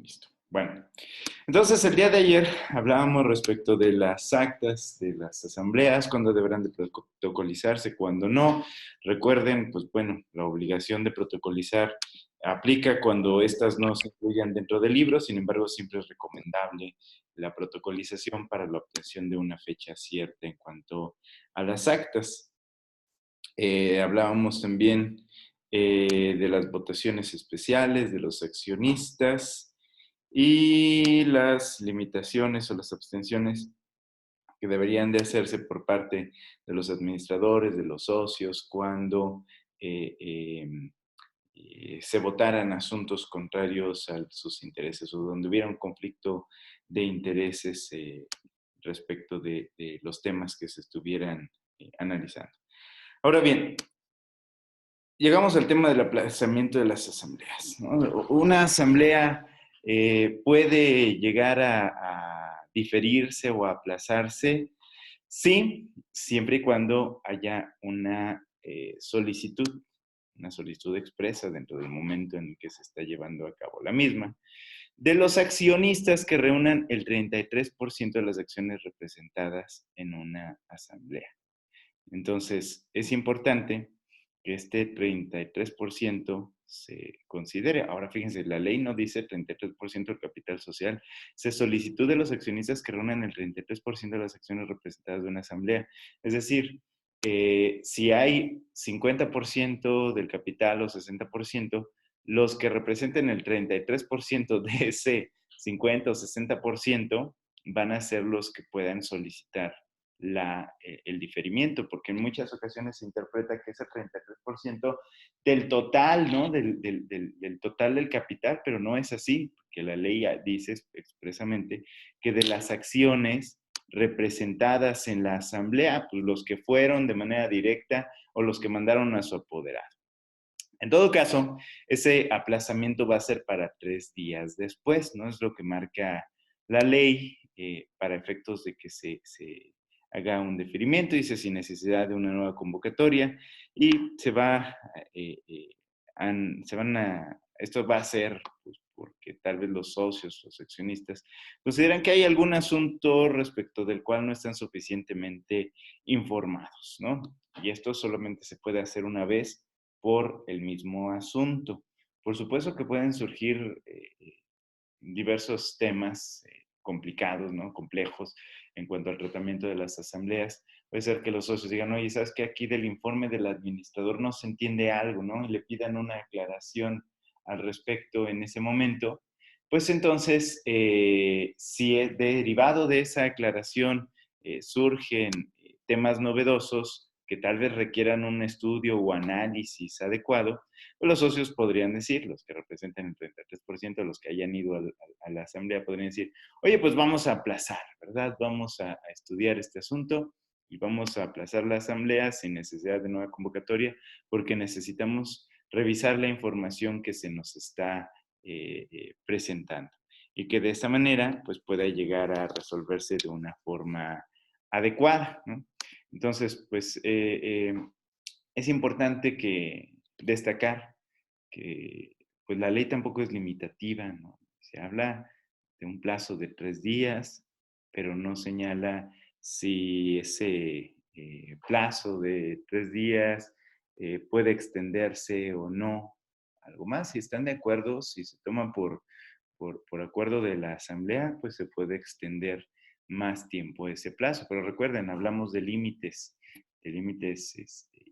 Listo. Bueno, entonces el día de ayer hablábamos respecto de las actas de las asambleas, cuándo deberán de protocolizarse, cuándo no. Recuerden, pues bueno, la obligación de protocolizar aplica cuando estas no se incluyan dentro del libro, sin embargo, siempre es recomendable la protocolización para la obtención de una fecha cierta en cuanto a las actas. Hablábamos también de las votaciones especiales, de los accionistas y las limitaciones o las abstenciones que deberían de hacerse por parte de los administradores, de los socios, cuando eh, eh, se votaran asuntos contrarios a sus intereses o donde hubiera un conflicto de intereses respecto de los temas que se estuvieran analizando. Ahora bien, llegamos al tema del aplazamiento de las asambleas, ¿no? Una asamblea puede llegar a diferirse o a aplazarse, sí, siempre y cuando haya una solicitud expresa dentro del momento en que se está llevando a cabo la misma, de los accionistas que reúnan el 33% de las acciones representadas en una asamblea. Entonces, es importante que este 33% se considere. Ahora, fíjense, la ley no dice 33% del capital social. Se solicitó de los accionistas que reúnan el 33% de las acciones representadas de una asamblea. Es decir, si hay 50% del capital o 60%, los que representen el 33% de ese 50 o 60% van a ser los que puedan solicitar el diferimiento, porque en muchas ocasiones se interpreta que es el 33% del total, ¿no? Del total del capital, pero no es así, porque la ley dice expresamente que de las acciones representadas en la asamblea, pues los que fueron de manera directa o los que mandaron a su apoderado. En todo caso, ese aplazamiento va a ser para 3 días después, ¿no? Es lo que marca la ley para efectos de que se haga un deferimiento, dice sin necesidad de una nueva convocatoria y esto va a ser pues, porque tal vez los socios, los accionistas, consideran que hay algún asunto respecto del cual no están suficientemente informados, ¿no? Y esto solamente se puede hacer una vez por el mismo asunto. Por supuesto que pueden surgir diversos temas complicados, ¿no? Complejos en cuanto al tratamiento de las asambleas. Puede ser que los socios digan, oye, ¿sabes qué? Aquí del informe del administrador no se entiende algo, ¿no? Y le pidan una aclaración al respecto en ese momento. Pues entonces, si es derivado de esa aclaración surgen temas novedosos que tal vez requieran un estudio o análisis adecuado, pues los socios podrían decir, los que representan el 33%, los que hayan ido a la asamblea, podrían decir, oye, pues vamos a aplazar, ¿verdad? Vamos a estudiar este asunto y vamos a aplazar la asamblea sin necesidad de nueva convocatoria porque necesitamos revisar la información que se nos está presentando y que de esta manera pues pueda llegar a resolverse de una forma adecuada, ¿no? Entonces, pues es importante destacar que pues la ley tampoco es limitativa, ¿no? Se habla de un plazo de 3 días, pero no señala si ese plazo de 3 días puede extenderse o no. Algo más, si están de acuerdo, si se toman por acuerdo de la asamblea, pues se puede extender más tiempo ese plazo. Pero recuerden, hablamos de límites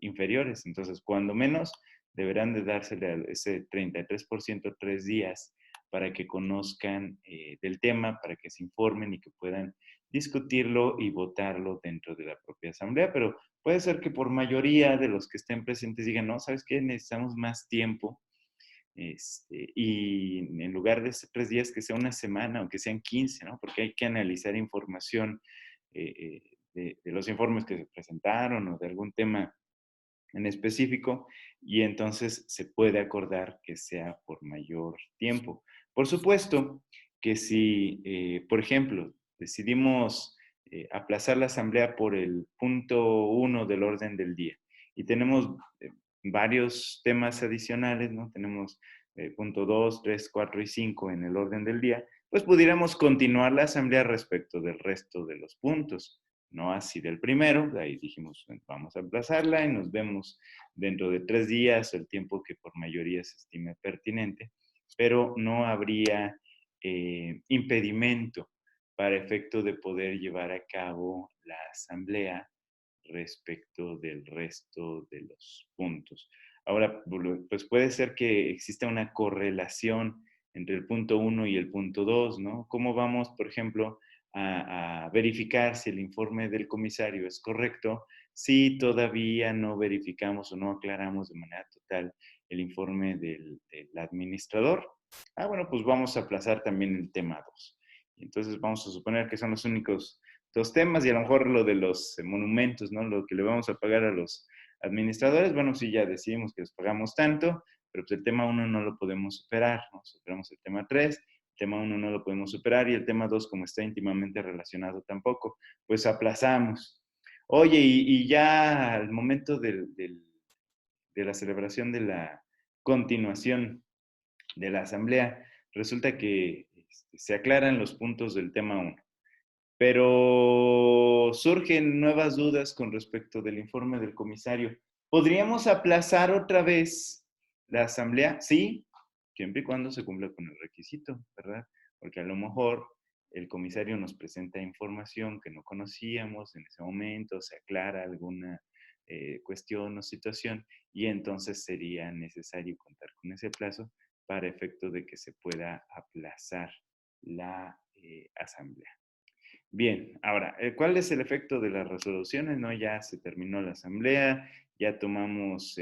inferiores. Entonces, cuando menos, deberán de dársele ese 33% 3 días para que conozcan del tema, para que se informen y que puedan discutirlo y votarlo dentro de la propia asamblea. Pero puede ser que por mayoría de los que estén presentes digan, no, ¿sabes qué? Necesitamos más tiempo. Y en lugar de 3 días, que sea una semana o que sean 15, ¿no? Porque hay que analizar información de los informes que se presentaron o de algún tema en específico y entonces se puede acordar que sea por mayor tiempo. Por supuesto que si, por ejemplo, decidimos aplazar la asamblea por el punto 1 del orden del día y tenemos varios temas adicionales, ¿no? Tenemos punto 2, 3, 4 y 5 en el orden del día, pues pudiéramos continuar la asamblea respecto del resto de los puntos. No así del primero, de ahí dijimos, vamos a aplazarla y nos vemos dentro de 3 días, el tiempo que por mayoría se estime pertinente, pero no habría impedimento para efecto de poder llevar a cabo la asamblea respecto del resto de los puntos. Ahora, pues puede ser que exista una correlación entre el punto 1 y el punto 2, ¿no? ¿Cómo vamos, por ejemplo, a verificar si el informe del comisario es correcto si todavía no verificamos o no aclaramos de manera total el informe del administrador? Ah, bueno, pues vamos a aplazar también el tema 2. Entonces vamos a suponer que son los únicos dos temas y a lo mejor lo de los monumentos, ¿no? Lo que le vamos a pagar a los administradores, bueno, sí, ya decidimos que les pagamos tanto, pero pues el tema 1 no lo podemos superar, ¿no? Superamos el tema 3, el tema 1 no lo podemos superar y el tema 2, como está íntimamente relacionado tampoco, pues aplazamos. Oye, y ya al momento de la celebración de la continuación de la asamblea, resulta que se aclaran los puntos del tema 1. Pero surgen nuevas dudas con respecto del informe del comisario. ¿Podríamos aplazar otra vez la asamblea? Sí, siempre y cuando se cumpla con el requisito, ¿verdad? Porque a lo mejor el comisario nos presenta información que no conocíamos en ese momento, se aclara alguna cuestión o situación y entonces sería necesario contar con ese plazo para efecto de que se pueda aplazar la asamblea. Bien, ahora, ¿cuál es el efecto de las resoluciones? ¿No? Ya se terminó la asamblea, ya tomamos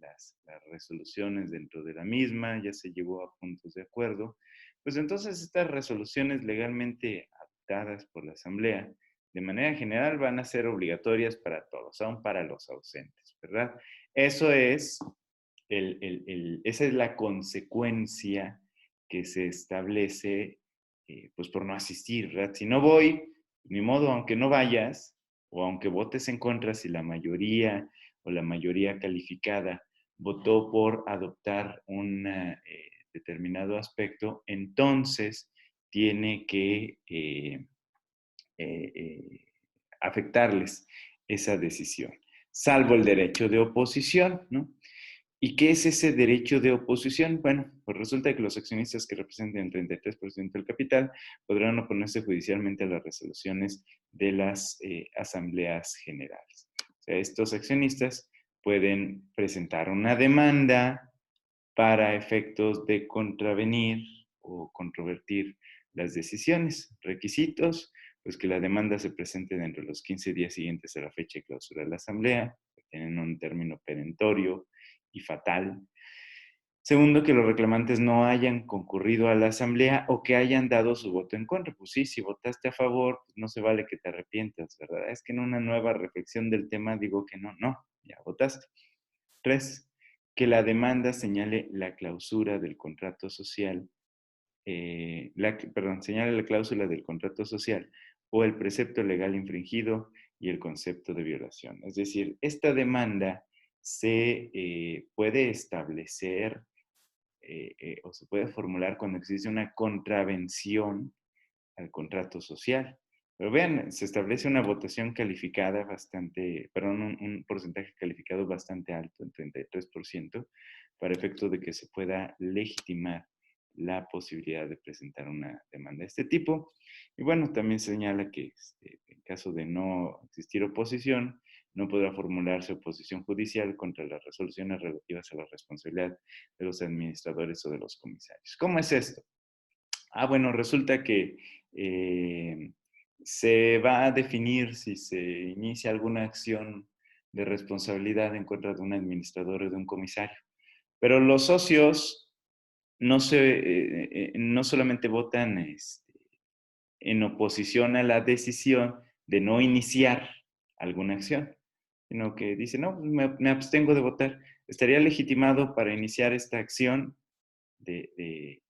las resoluciones dentro de la misma, ya se llegó a puntos de acuerdo. Pues entonces estas resoluciones legalmente adoptadas por la asamblea, de manera general, van a ser obligatorias para todos, aun para los ausentes, ¿verdad? Eso es, esa es la consecuencia que se establece pues por no asistir, ¿verdad? Si no voy, ni modo, aunque no vayas, o aunque votes en contra, si la mayoría o la mayoría calificada votó por adoptar un determinado aspecto, entonces tiene que afectarles esa decisión, salvo el derecho de oposición, ¿no? ¿Y qué es ese derecho de oposición? Bueno, pues resulta que los accionistas que representen el 33% del capital podrán oponerse judicialmente a las resoluciones de las asambleas generales. O sea, estos accionistas pueden presentar una demanda para efectos de contravenir o controvertir las decisiones. Requisitos, pues que la demanda se presente dentro de los 15 días siguientes a la fecha de clausura de la asamblea, que tienen un término perentorio y fatal. Segundo, que los reclamantes no hayan concurrido a la asamblea o que hayan dado su voto en contra. Pues sí, si votaste a favor, pues no se vale que te arrepientas, ¿verdad? Es que en una nueva reflexión del tema digo que no, ya votaste. 3, que la demanda señale la clausura del contrato social, señale la cláusula del contrato social o el precepto legal infringido y el concepto de violación. Es decir, esta demanda se puede establecer o se puede formular cuando existe una contravención al contrato social. Pero vean, se establece una votación calificada bastante, perdón, un porcentaje calificado bastante alto, en 33%, para efecto de que se pueda legitimar la posibilidad de presentar una demanda de este tipo. Y bueno, también señala que en caso de no existir oposición, no podrá formularse oposición judicial contra las resoluciones relativas a la responsabilidad de los administradores o de los comisarios. ¿Cómo es esto? Ah, bueno, resulta que se va a definir si se inicia alguna acción de responsabilidad en contra de un administrador o de un comisario. Pero los socios no solamente votan en oposición a la decisión de no iniciar alguna acción, sino que dicen, no, me abstengo de votar. ¿Estaría legitimado para iniciar esta acción de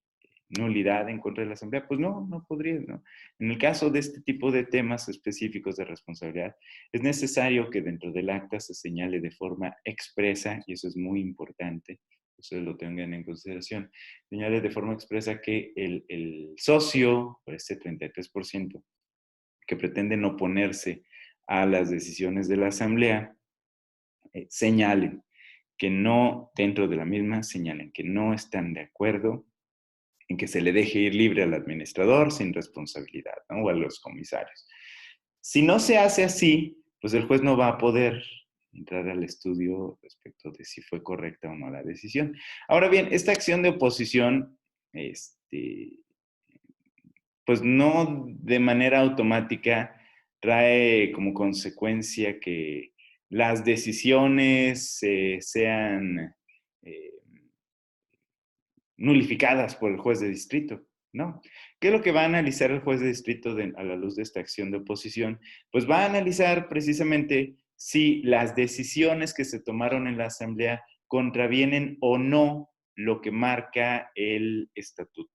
nulidad en contra de la asamblea? Pues no, no podría, ¿no? En el caso de este tipo de temas específicos de responsabilidad, es necesario que dentro del acta se señale de forma expresa, y eso es muy importante, ustedes lo tengan en consideración, señale de forma expresa que el socio, por este 33%, que pretenden oponerse a las decisiones de la Asamblea, señalen que no, dentro de la misma, señalen que no están de acuerdo en que se le deje ir libre al administrador sin responsabilidad, ¿no? O a los comisarios. Si no se hace así, pues el juez no va a poder entrar al estudio respecto de si fue correcta o no la decisión. Ahora bien, esta acción de oposición, pues no de manera automática trae como consecuencia que las decisiones sean eh, nulificadas por el juez de distrito, ¿no? ¿Qué es lo que va a analizar el juez de distrito a la luz de esta acción de oposición? Pues va a analizar precisamente si las decisiones que se tomaron en la asamblea contravienen o no lo que marca el estatuto.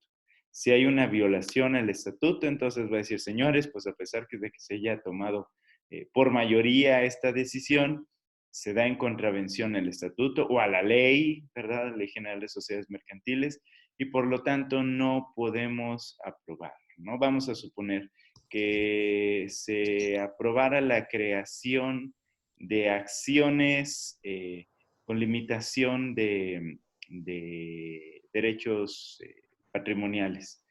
Si hay una violación al estatuto, entonces va a decir, señores, pues a pesar de que se haya tomado por mayoría esta decisión, se da en contravención al estatuto o a la ley, ¿verdad? La Ley General de Sociedades Mercantiles, y por lo tanto no podemos aprobar, ¿no? Vamos a suponer que se aprobara la creación de acciones con limitación de derechos patrimoniales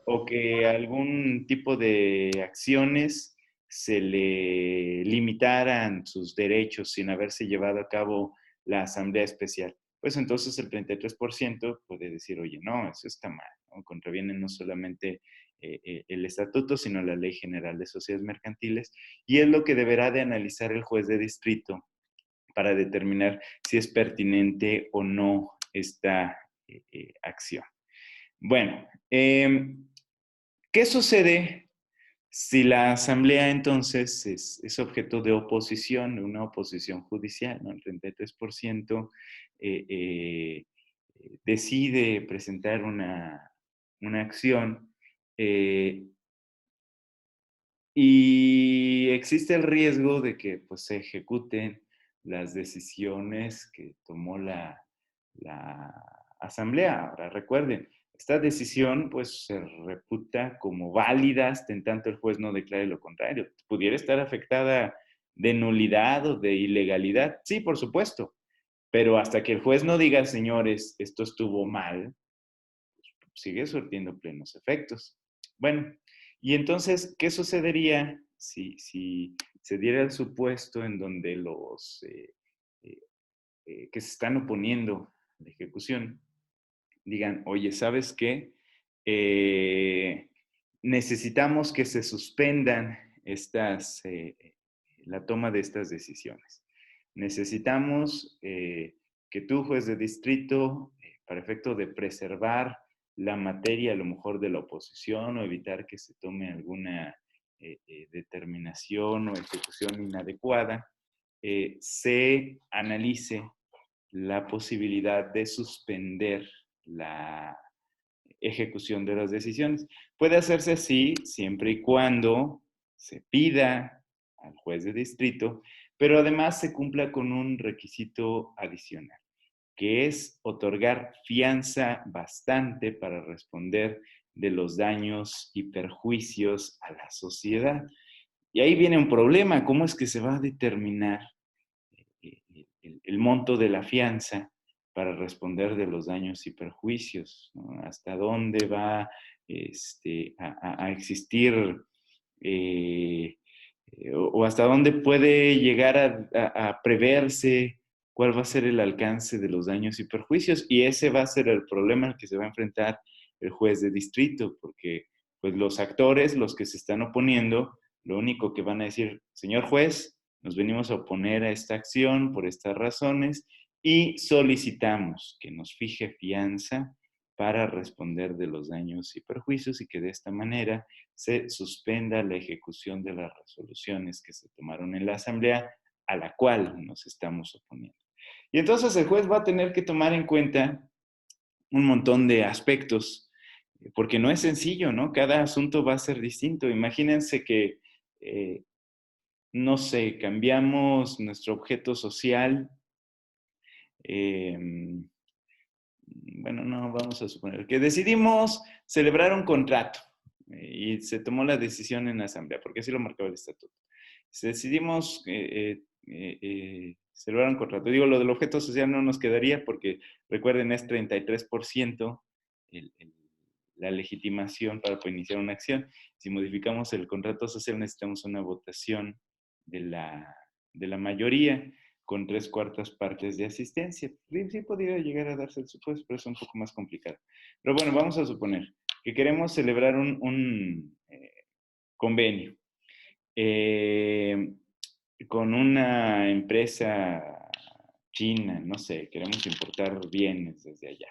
o que algún tipo de acciones se le limitaran sus derechos sin haberse llevado a cabo la asamblea especial. Pues entonces el 33% puede decir, oye, no, eso está mal, ¿no? Contraviene no solamente el estatuto, sino la Ley General de Sociedades Mercantiles, y es lo que deberá de analizar el juez de distrito para determinar si es pertinente o no esta acción. Bueno, ¿qué sucede si la asamblea entonces es objeto de oposición, de una oposición judicial? ¿No? El 33% eh, eh, decide presentar una acción y existe el riesgo de que pues, se ejecuten las decisiones que tomó la asamblea. Ahora recuerden, esta decisión pues se reputa como válida hasta en tanto el juez no declare lo contrario. ¿Pudiera estar afectada de nulidad o de ilegalidad? Sí, por supuesto, pero hasta que el juez no diga, señores, esto estuvo mal, sigue surtiendo plenos efectos. Bueno, y entonces, ¿qué sucedería si se diera el supuesto en donde los eh, que se están oponiendo a la ejecución digan, oye, ¿sabes qué? Eh, necesitamos que se suspendan la toma de estas decisiones. Necesitamos que tú, juez de distrito, para efecto de preservar la materia a lo mejor de la oposición o evitar que se tome alguna determinación o ejecución inadecuada, se analice la posibilidad de suspender la ejecución de las decisiones. Puede hacerse así siempre y cuando se pida al juez de distrito, pero además se cumpla con un requisito adicional, que es otorgar fianza bastante para responder de los daños y perjuicios a la sociedad. Y ahí viene un problema, ¿cómo es que se va a determinar el monto de la fianza para responder de los daños y perjuicios? ¿No? ¿Hasta dónde va a existir o hasta dónde puede llegar a preverse cuál va a ser el alcance de los daños y perjuicios? Y ese va a ser el problema al que se va a enfrentar el juez de distrito, porque pues los actores, los que se están oponiendo, lo único que van a decir, señor juez, nos venimos a oponer a esta acción por estas razones y solicitamos que nos fije fianza para responder de los daños y perjuicios y que de esta manera se suspenda la ejecución de las resoluciones que se tomaron en la Asamblea a la cual nos estamos oponiendo. Y entonces el juez va a tener que tomar en cuenta un montón de aspectos, porque no es sencillo, ¿no? Cada asunto va a ser distinto. Imagínense que no sé, cambiamos nuestro objeto social, eh, bueno, no, vamos a suponer que decidimos celebrar un contrato y se tomó la decisión en la asamblea, porque así lo marcaba el estatuto. Si decidimos celebrar un contrato. Digo, lo del objeto social no nos quedaría porque, recuerden, es 33% el, el, la legitimación para poder iniciar una acción. Si modificamos el contrato social necesitamos una votación de la mayoría con 3/4 partes de asistencia. Sí, sí podría llegar a darse el supuesto, pero es un poco más complicado. Pero bueno, vamos a suponer que queremos celebrar un convenio eh, con una empresa china, no sé, queremos importar bienes desde allá.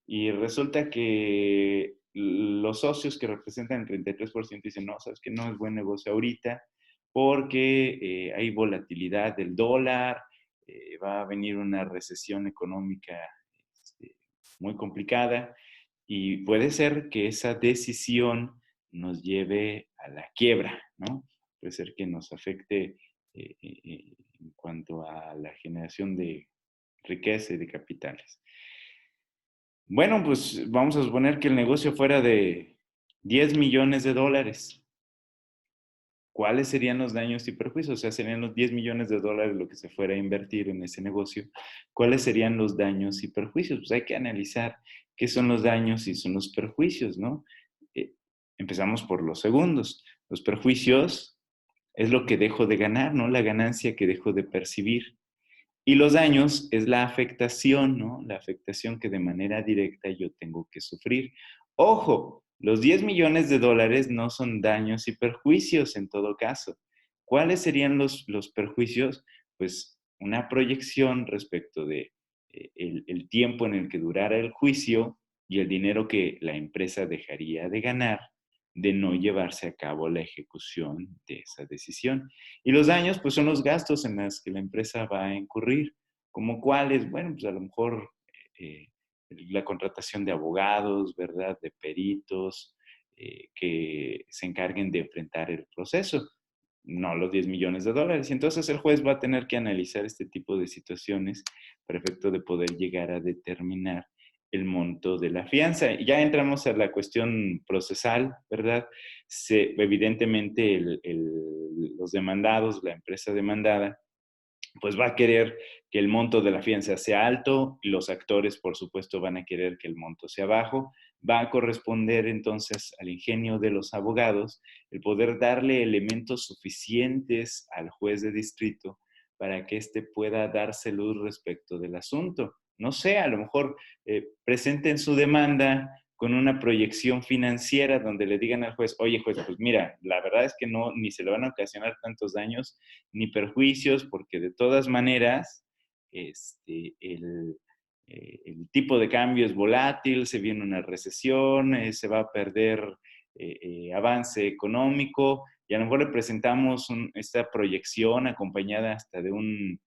Y resulta que los socios que representan el 33% dicen, no, sabes que no es buen negocio ahorita porque hay volatilidad del dólar, va a venir una recesión económica este, muy complicada y puede ser que esa decisión nos lleve a la quiebra, ¿no? Puede ser que nos afecte en cuanto a la generación de riqueza y de capitales. Bueno, pues vamos a suponer que el negocio fuera de 10 millones de dólares. ¿Cuáles serían los daños y perjuicios? O sea, serían los 10 millones de dólares lo que se fuera a invertir en ese negocio. ¿Cuáles serían los daños y perjuicios? Pues hay que analizar qué son los daños y son los perjuicios, ¿no? Eh, Empezamos por los segundos. Los perjuicios es lo que dejo de ganar, ¿no? La ganancia que dejo de percibir. Y los daños es la afectación, ¿no? La afectación que de manera directa yo tengo que sufrir. Ojo, los 10 millones de dólares no son daños y perjuicios en todo caso. ¿Cuáles serían los perjuicios? Pues una proyección respecto de el tiempo en el que durara el juicio y el dinero que la empresa dejaría de ganar de no llevarse a cabo la ejecución de esa decisión. Y los daños, pues son los gastos en los que la empresa va a incurrir. ¿Como cuáles? Bueno, pues a lo mejor eh, la contratación de abogados, ¿verdad? De peritos que se encarguen de enfrentar el proceso, no los 10 millones de dólares. Y entonces el juez va a tener que analizar este tipo de situaciones para efecto de poder llegar a determinar el monto de la fianza. Y ya entramos a la cuestión procesal, ¿verdad? Evidentemente los demandados, la empresa demandada, pues va a querer que el monto de la fianza sea alto, y los actores, por supuesto, van a querer que el monto sea bajo. Va a corresponder entonces al ingenio de los abogados el poder darle elementos suficientes al juez de distrito para que éste pueda darse luz respecto del asunto. No sé, a lo mejor presenten su demanda con una proyección financiera donde le digan al juez, oye juez, pues mira, la verdad es que no, ni se le van a ocasionar tantos daños ni perjuicios, porque de todas maneras el tipo de cambio es volátil, se viene una recesión, se va a perder avance económico, y a lo mejor le presentamos esta proyección acompañada hasta de un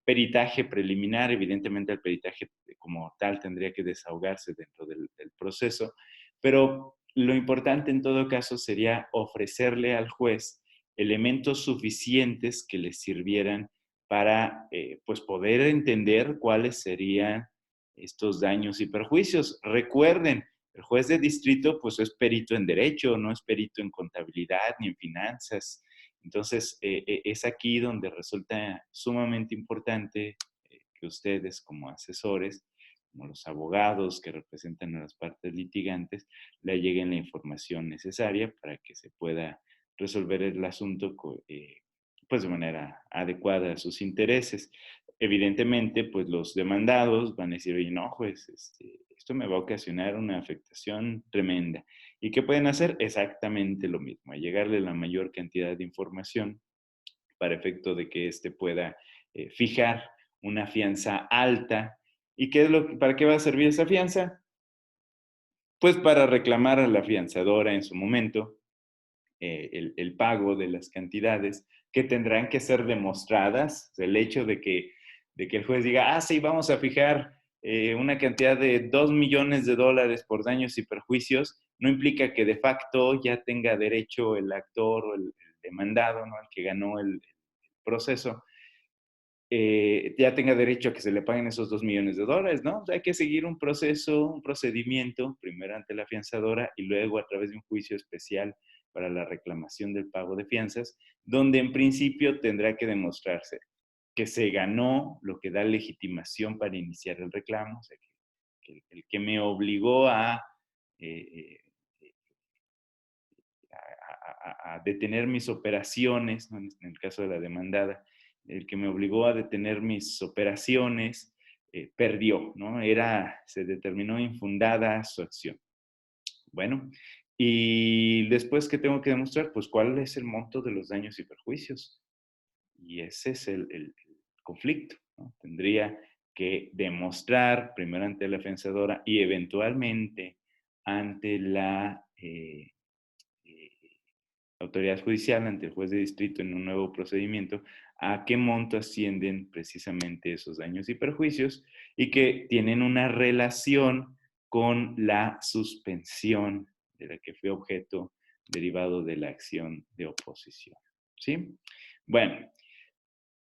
peritaje preliminar. Evidentemente el peritaje como tal tendría que desahogarse dentro del proceso, pero lo importante en todo caso sería ofrecerle al juez elementos suficientes que les sirvieran para pues poder entender cuáles serían estos daños y perjuicios. Recuerden, el juez de distrito pues es perito en derecho, no es perito en contabilidad ni en finanzas. Entonces es aquí donde resulta sumamente importante que ustedes como asesores, como los abogados que representan a las partes litigantes, le lleguen la información necesaria para que se pueda resolver el asunto pues de manera adecuada a sus intereses. Evidentemente, pues los demandados van a decir, oye, no, juez, esto me va a ocasionar una afectación tremenda. ¿Y qué pueden hacer? Exactamente lo mismo, llegarle la mayor cantidad de información para efecto de que éste pueda fijar una fianza alta. ¿Y qué es para qué va a servir esa fianza? Pues para reclamar a la fianzadora en su momento el pago de las cantidades que tendrán que ser demostradas. El hecho de que el juez diga, ah, sí, vamos a fijar una cantidad de 2 millones de dólares por daños y perjuicios, no implica que de facto ya tenga derecho el actor o el demandado, ¿no? El que ganó el proceso, ya tenga derecho a que se le paguen esos $2 millones, ¿no? O sea, hay que seguir un proceso, un procedimiento, primero ante la fianzadora y luego a través de un juicio especial para la reclamación del pago de fianzas, donde en principio tendrá que demostrarse que se ganó lo que da legitimación para iniciar el reclamo, o sea, que el que me obligó eh, a detener mis operaciones, ¿no? En el caso de la demandada, el que me obligó a detener mis operaciones, perdió, ¿no? Se determinó infundada su acción. Bueno, y después, ¿qué tengo que demostrar? Pues cuál es el monto de los daños y perjuicios. Y ese es el conflicto, ¿no? Tendría que demostrar primero ante la defensora y eventualmente ante la autoridad judicial, ante el juez de distrito en un nuevo procedimiento, a qué monto ascienden precisamente esos daños y perjuicios y que tienen una relación con la suspensión de la que fue objeto derivado de la acción de oposición. ¿Sí? Bueno,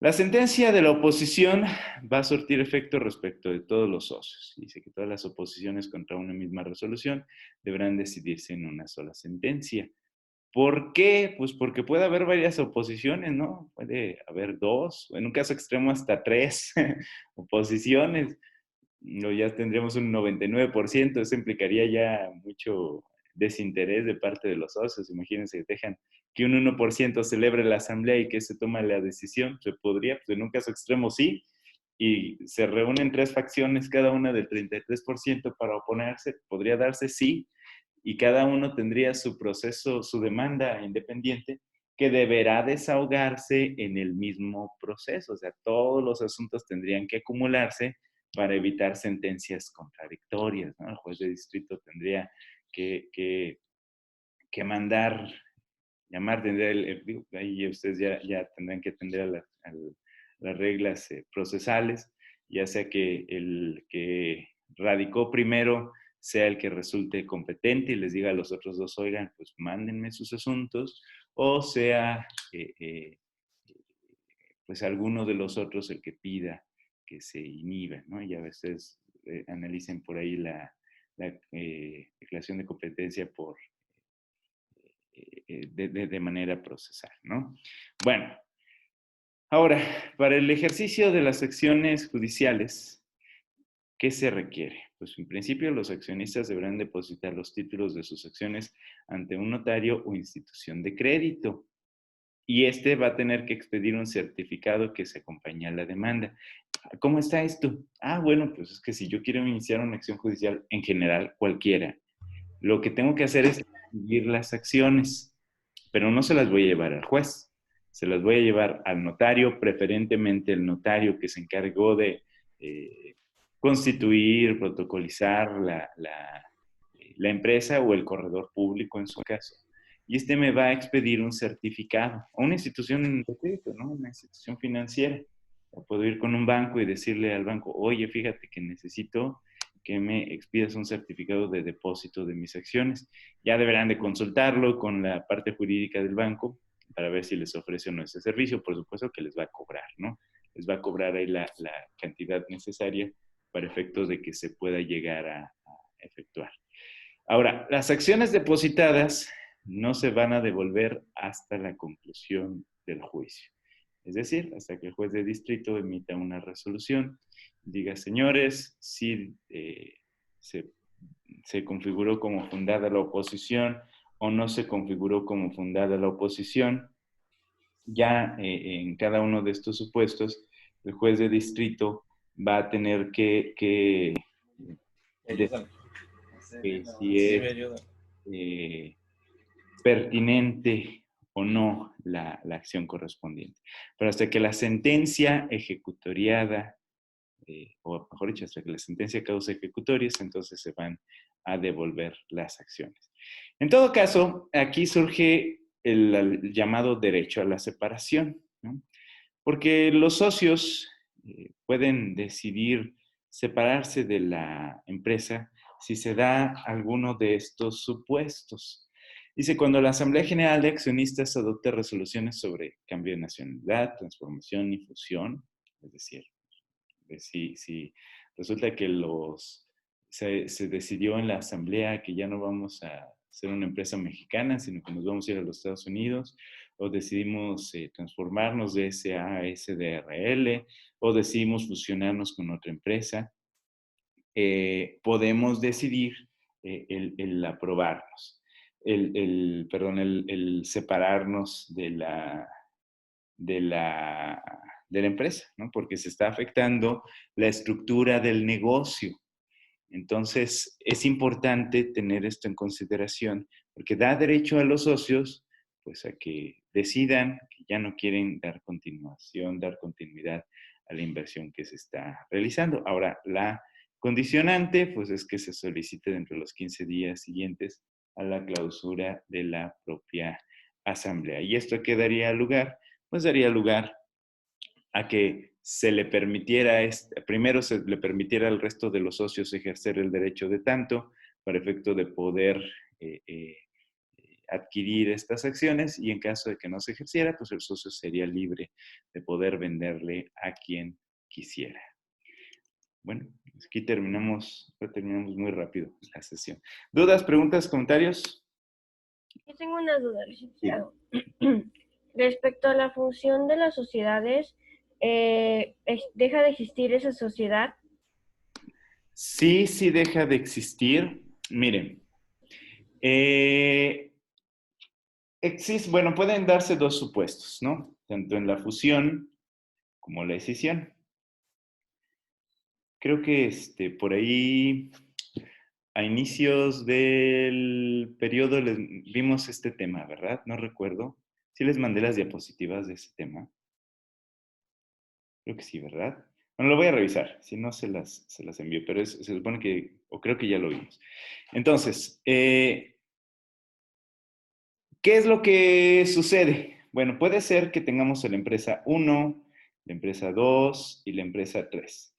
la sentencia de la oposición va a surtir efecto respecto de todos los socios. Dice que todas las oposiciones contra una misma resolución deberán decidirse en una sola sentencia. ¿Por qué? Pues porque puede haber varias oposiciones, ¿no? Puede haber dos, en un caso extremo hasta tres oposiciones. O ya tendríamos un 99%, eso implicaría ya mucho desinterés de parte de los socios. Imagínense, dejan que un 1% celebre la asamblea y que se toma la decisión. Se podría, pues en un caso extremo sí, y se reúnen tres facciones, cada una del 33% para oponerse, podría darse sí, y cada uno tendría su proceso, su demanda independiente, que deberá desahogarse en el mismo proceso. O sea, todos los asuntos tendrían que acumularse para evitar sentencias contradictorias, ¿no? El juez de distrito tendría que mandar, llamar, tendría ahí ustedes ya tendrán que atender a las reglas procesales, ya sea que el que radicó primero sea el que resulte competente y les diga a los otros dos, oigan, pues mándenme sus asuntos, o sea, pues alguno de los otros el que pida que se inhiba, ¿no? Y a veces analicen por ahí la declaración de competencia de manera procesal, ¿no? Bueno, ahora, para el ejercicio de las acciones judiciales, ¿qué se requiere? Pues en principio los accionistas deberán depositar los títulos de sus acciones ante un notario o institución de crédito. Y este va a tener que expedir un certificado que se acompaña a la demanda. ¿Cómo está esto? Ah, bueno, pues es que si yo quiero iniciar una acción judicial, en general, cualquiera, lo que tengo que hacer es seguir las acciones, pero no se las voy a llevar al juez, se las voy a llevar al notario, preferentemente el notario que se encargó de constituir, protocolizar la empresa o el corredor público en su caso. Y este me va a expedir un certificado a una institución de crédito, ¿no? Una institución financiera. O puedo ir con un banco y decirle al banco, oye, fíjate que necesito que me expidas un certificado de depósito de mis acciones. Ya deberán de consultarlo con la parte jurídica del banco para ver si les ofrece o no ese servicio. Por supuesto que les va a cobrar, ¿no? Les va a cobrar ahí la cantidad necesaria para efectos de que se pueda llegar a efectuar. Ahora, las acciones depositadas no se van a devolver hasta la conclusión del juicio. Es decir, hasta que el juez de distrito emita una resolución, diga, señores, si se configuró como fundada la oposición o no se configuró como fundada la oposición, ya en cada uno de estos supuestos, el juez de distrito va a tener que decir si es eh, pertinente o no la acción correspondiente. Pero hasta que la sentencia ejecutoriada, o mejor dicho, hasta que la sentencia causa ejecutorias, entonces se van a devolver las acciones. En todo caso, aquí surge el llamado derecho a la separación, ¿no? Porque los socios pueden decidir separarse de la empresa si se da alguno de estos supuestos. Dice, cuando la Asamblea General de Accionistas adopte resoluciones sobre cambio de nacionalidad, transformación y fusión, Es decir, si resulta que se decidió en la asamblea que ya no vamos a ser una empresa mexicana, sino que nos vamos a ir a los Estados Unidos, o decidimos transformarnos de SA a SDRL, o decidimos fusionarnos con otra empresa, podemos decidir el aprobarnos, perdón, el separarnos de la, de la empresa, ¿no? Porque se está afectando la estructura del negocio. Entonces, es importante tener esto en consideración, porque da derecho a los socios, pues, a que decidan que ya no quieren dar continuidad a la inversión que se está realizando. Ahora, la condicionante, pues, es que se solicite dentro de los 15 días siguientes a la clausura de la propia asamblea. ¿Y esto qué daría lugar? Pues daría lugar a que se le permitiera, primero se le permitiera al resto de los socios ejercer el derecho de tanto para efecto de poder eh, eh, adquirir estas acciones, y en caso de que no se ejerciera, pues el socio sería libre de poder venderle a quien quisiera. Bueno, aquí terminamos muy rápido la sesión. ¿Dudas, preguntas, comentarios? Yo tengo una duda, Sí. licenciado. Respecto a la función de las sociedades, ¿deja de existir esa sociedad? Sí, sí deja de existir. Miren, bueno, pueden darse dos supuestos, ¿no? Tanto en la fusión como la escisión. Creo que por ahí, a inicios del periodo, vimos este tema, ¿verdad? No recuerdo. Sí les mandé las diapositivas de ese tema. Creo que sí, ¿verdad? Bueno, lo voy a revisar. Si no, se las envío. Pero se supone que, o creo que ya lo vimos. Entonces, ¿qué es lo que sucede? Bueno, puede ser que tengamos la empresa 1, la empresa 2 y la empresa 3.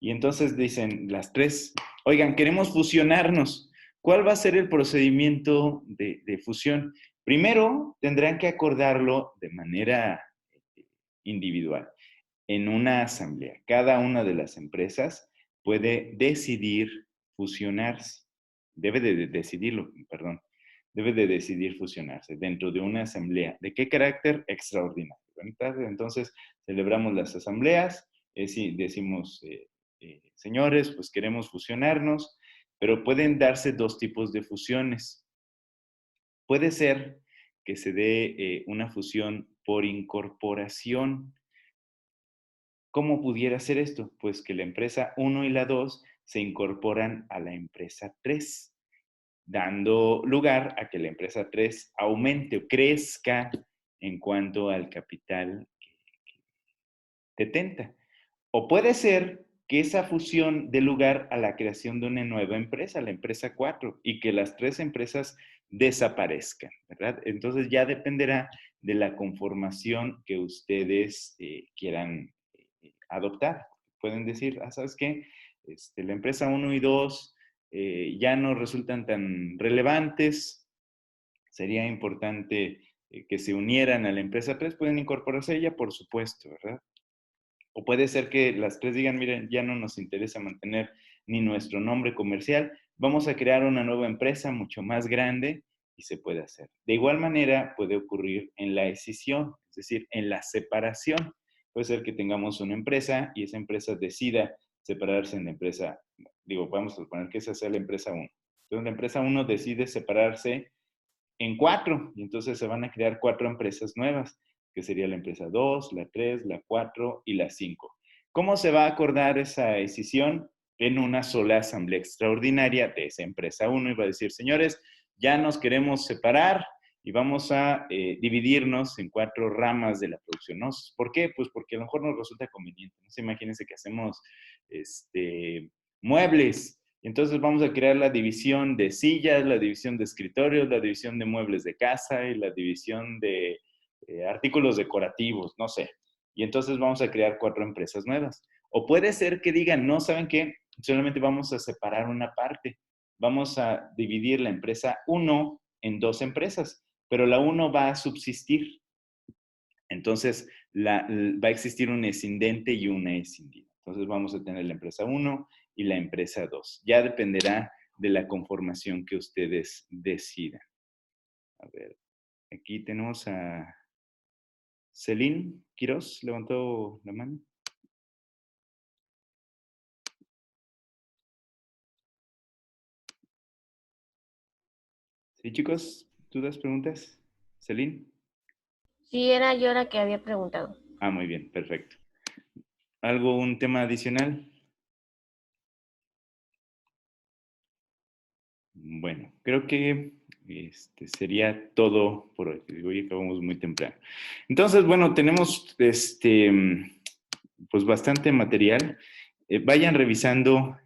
Y entonces dicen las tres, oigan, queremos fusionarnos. ¿Cuál va a ser el procedimiento de fusión? Primero, tendrán que acordarlo de manera individual en una asamblea. Cada una de las empresas puede decidir fusionarse. Debe de decidirlo, perdón. Debe de decidir fusionarse dentro de una asamblea. ¿De qué carácter? Extraordinario. Entonces, celebramos las asambleas, decimos, señores, pues queremos fusionarnos, pero pueden darse dos tipos de fusiones. Puede ser que se dé una fusión por incorporación. ¿Cómo pudiera ser esto? Pues que la empresa 1 y la 2 se incorporan a la empresa 3, dando lugar a que la empresa 3 aumente o crezca en cuanto al capital que detenta. O puede ser que esa fusión dé lugar a la creación de una nueva empresa, la empresa 4, y que las tres empresas desaparezcan, ¿verdad? Entonces ya dependerá de la conformación que ustedes quieran adoptar. Pueden decir, ¿sabes qué? La empresa 1 y 2 ya no resultan tan relevantes, sería importante que se unieran a la empresa 3, pueden incorporarse a ella, por supuesto, ¿verdad? O puede ser que las tres digan, miren, ya no nos interesa mantener ni nuestro nombre comercial, vamos a crear una nueva empresa mucho más grande y se puede hacer. De igual manera puede ocurrir en la escisión, es decir, en la separación. Puede ser que tengamos una empresa y esa empresa decida separarse en la empresa, digo, vamos a suponer que esa sea la empresa 1. Entonces la empresa 1 decide separarse en 4 y entonces se van a crear 4 empresas nuevas, que sería la empresa 2, la 3, la 4 y la 5. ¿Cómo se va a acordar esa decisión? En una sola asamblea extraordinaria de esa empresa 1 y va a decir, señores, ya nos queremos separar y vamos a dividirnos en 4 ramas de la producción, ¿no? ¿Por qué? Pues porque a lo mejor nos resulta conveniente. No sé, imagínense que hacemos muebles. Entonces vamos a crear la división de sillas, la división de escritorios, la división de muebles de casa y la división de artículos decorativos, no sé. Y entonces vamos a crear 4 empresas nuevas. O puede ser que digan, no, ¿saben qué? Solamente vamos a separar una parte. Vamos a dividir la empresa 1 en 2 empresas, pero la 1 va a subsistir. Entonces, va a existir un escindente y una escindida. Entonces vamos a tener la empresa 1 y la empresa 2. Ya dependerá de la conformación que ustedes decidan. A ver, aquí tenemos a Celine Quiroz, levantó la mano. Sí, chicos, ¿dudas, preguntas? Celine. Sí, era yo la que había preguntado. Ah, muy bien, perfecto. Un tema adicional? Bueno, creo que sería todo por hoy. Hoy acabamos muy temprano. Entonces, bueno, tenemos pues bastante material. Vayan revisando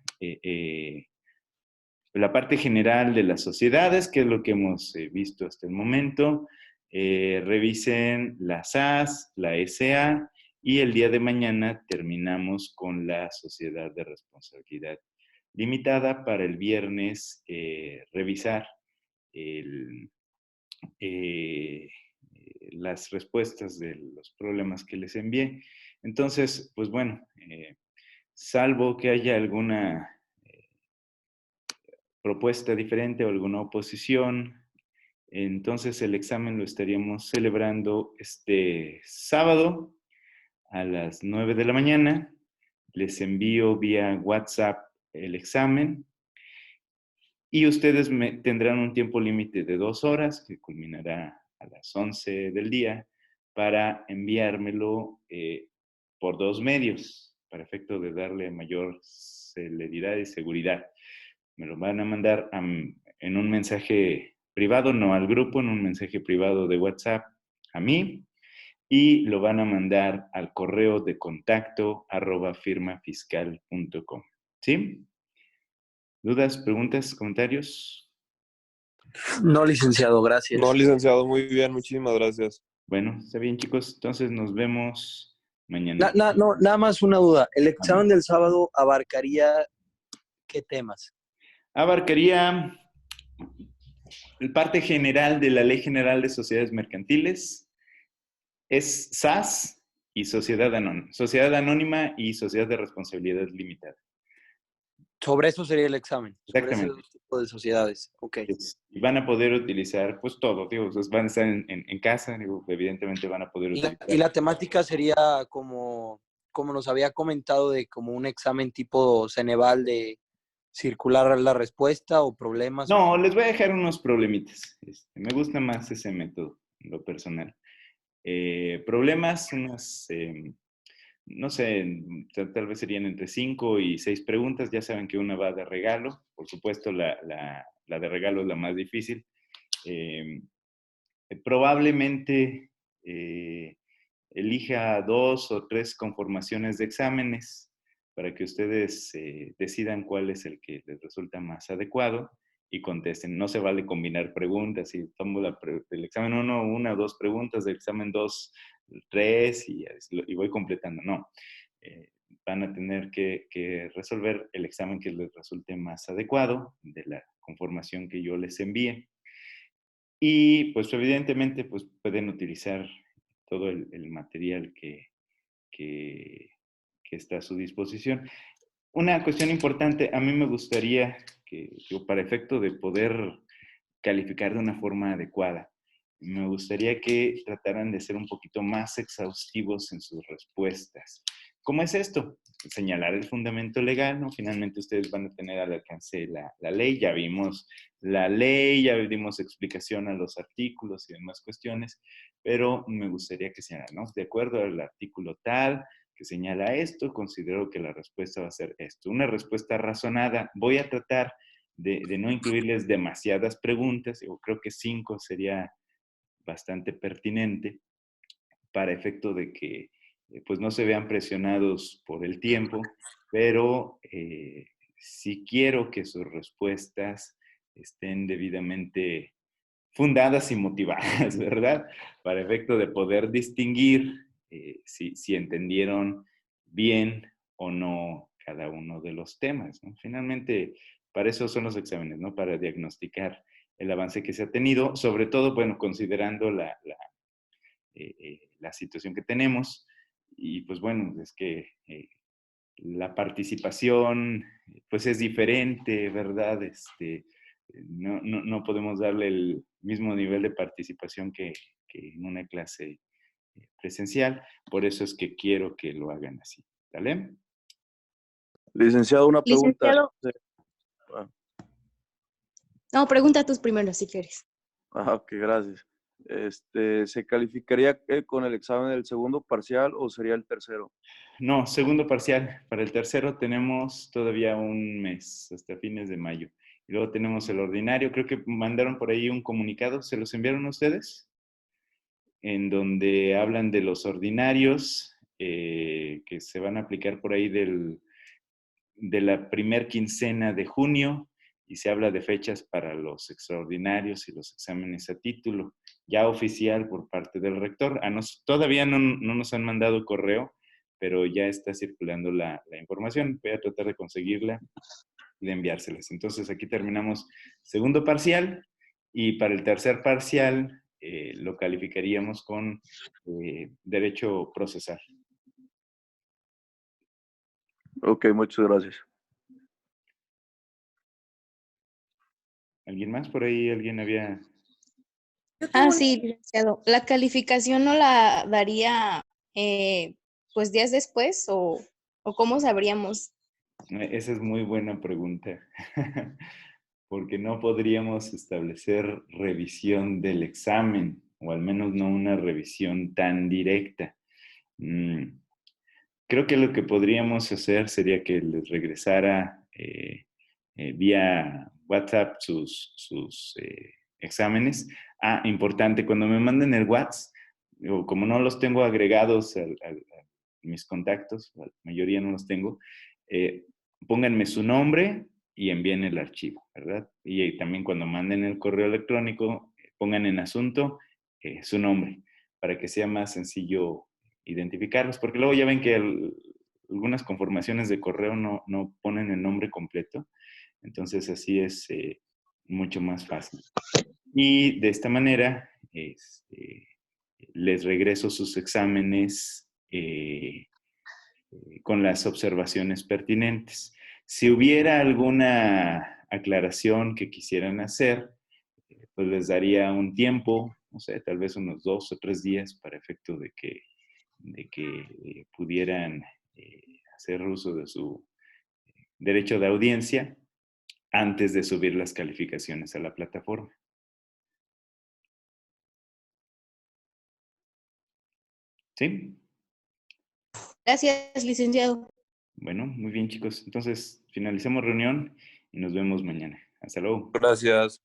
la parte general de las sociedades, que es lo que hemos visto hasta el momento. Revisen la SAS, la SA, y el día de mañana terminamos con la sociedad de responsabilidad limitada para el viernes revisar el, eh, las respuestas de los problemas que les envié. Entonces, pues bueno, salvo que haya alguna propuesta diferente o alguna oposición, entonces el examen lo estaríamos celebrando este sábado a las 9 de la mañana. Les envío vía WhatsApp el examen y ustedes tendrán un tiempo límite de 2 horas que culminará a las 11 del día para enviármelo por 2 medios para efecto de darle mayor celeridad y seguridad. Me lo van a mandar en un mensaje privado, no al grupo, en un mensaje privado de WhatsApp a mí, y lo van a mandar al correo de contacto @firmafiscal.com. ¿Sí? ¿Dudas, preguntas, comentarios? No, licenciado, gracias. No, licenciado, muy bien, muchísimas gracias. Bueno, está bien, chicos. Entonces nos vemos mañana. No, nada más una duda. ¿El examen del sábado abarcaría qué temas? Abarcaría parte general de la Ley General de Sociedades Mercantiles. Es SAS y Sociedad Anónima. Sociedad Anónima y Sociedad de Responsabilidad Limitada. Sobre eso sería el examen. Sobre ese Exactamente. tipo de sociedades. Ok. Y van a poder utilizar, pues todo, digo, van a estar en casa, digo, evidentemente van a poder utilizar. Y la temática sería como nos había comentado, de como un examen tipo Ceneval de circular la respuesta o problemas. No, les voy a dejar unos problemitas. Me gusta más ese método, en lo personal. Problemas, no sé, tal vez serían entre 5 y 6 preguntas. Ya saben que una va de regalo. Por supuesto, la de regalo es la más difícil. Probablemente elija 2 o 3 conformaciones de exámenes para que ustedes decidan cuál es el que les resulta más adecuado y contesten. No se vale combinar preguntas. Si tomo del examen 1, 1 o 2 preguntas, del examen 2, 3 y voy completando. No. Van a tener que resolver el examen que les resulte más adecuado de la conformación que yo les envíe. Y pues evidentemente pues pueden utilizar todo el material que está a su disposición. Una cuestión importante, a mí me gustaría que, para efecto de poder calificar de una forma adecuada, me gustaría que trataran de ser un poquito más exhaustivos en sus respuestas. ¿Cómo es esto? Señalar el fundamento legal, ¿no? Finalmente ustedes van a tener al alcance la ley, ya vimos la ley, ya dimos explicación a los artículos y demás cuestiones, pero me gustaría que señalaran, ¿no? De acuerdo al artículo tal, que señala esto, considero que la respuesta va a ser esto. Una respuesta razonada. Voy a tratar de no incluirles demasiadas preguntas, yo creo que 5 sería bastante pertinente para efecto de que pues no se vean presionados por el tiempo, pero sí quiero que sus respuestas estén debidamente fundadas y motivadas, ¿verdad? Para efecto de poder distinguir si entendieron bien o no cada uno de los temas, ¿no? Finalmente, para eso son los exámenes, ¿no? Para diagnosticar el avance que se ha tenido, sobre todo, bueno, considerando la situación que tenemos. Y pues bueno, es que la participación pues es diferente, ¿verdad? No podemos darle el mismo nivel de participación que en una clase presencial, por eso es que quiero que lo hagan así, ¿vale? Licenciado, una pregunta. Licenciado, Ah, No, pregunta tú primero si quieres. ok, gracias. ¿Se calificaría con el examen del segundo parcial o sería el tercero? No, segundo parcial. Para el tercero tenemos todavía un mes, hasta fines de mayo. Y luego tenemos el ordinario. Creo que mandaron por ahí un comunicado. ¿Se los enviaron a ustedes? En donde hablan de los ordinarios que se van a aplicar por ahí de la primer quincena de junio, y se habla de fechas para los extraordinarios y los exámenes a título, ya oficial por parte del rector. Todavía no nos han mandado correo, pero ya está circulando la información. Voy a tratar de conseguirla y de enviárselas. Entonces aquí terminamos segundo parcial, y para el tercer parcial lo calificaríamos con derecho procesal. Ok, muchas gracias. ¿Alguien más? Por ahí alguien había... Sí, licenciado. ¿La calificación no la daría pues días después o cómo sabríamos? Esa es muy buena pregunta, porque no podríamos establecer revisión del examen, o al menos no una revisión tan directa. Creo que lo que podríamos hacer sería que les regresara vía WhatsApp sus exámenes. Importante, cuando me manden el WhatsApp, como no los tengo agregados a mis contactos, la mayoría no los tengo, pónganme su nombre y envíen el archivo, ¿verdad? Y también cuando manden el correo electrónico, pongan en asunto su nombre, para que sea más sencillo identificarlos, porque luego ya ven que algunas conformaciones de correo no ponen el nombre completo, entonces así es mucho más fácil. Y de esta manera les regreso sus exámenes con las observaciones pertinentes. Si hubiera alguna aclaración que quisieran hacer, pues les daría un tiempo, no sé, tal vez unos 2 o 3 días para efecto de que pudieran hacer uso de su derecho de audiencia antes de subir las calificaciones a la plataforma. ¿Sí? Gracias, licenciado. Bueno, muy bien, chicos. Entonces, finalicemos reunión y nos vemos mañana. Hasta luego. Gracias.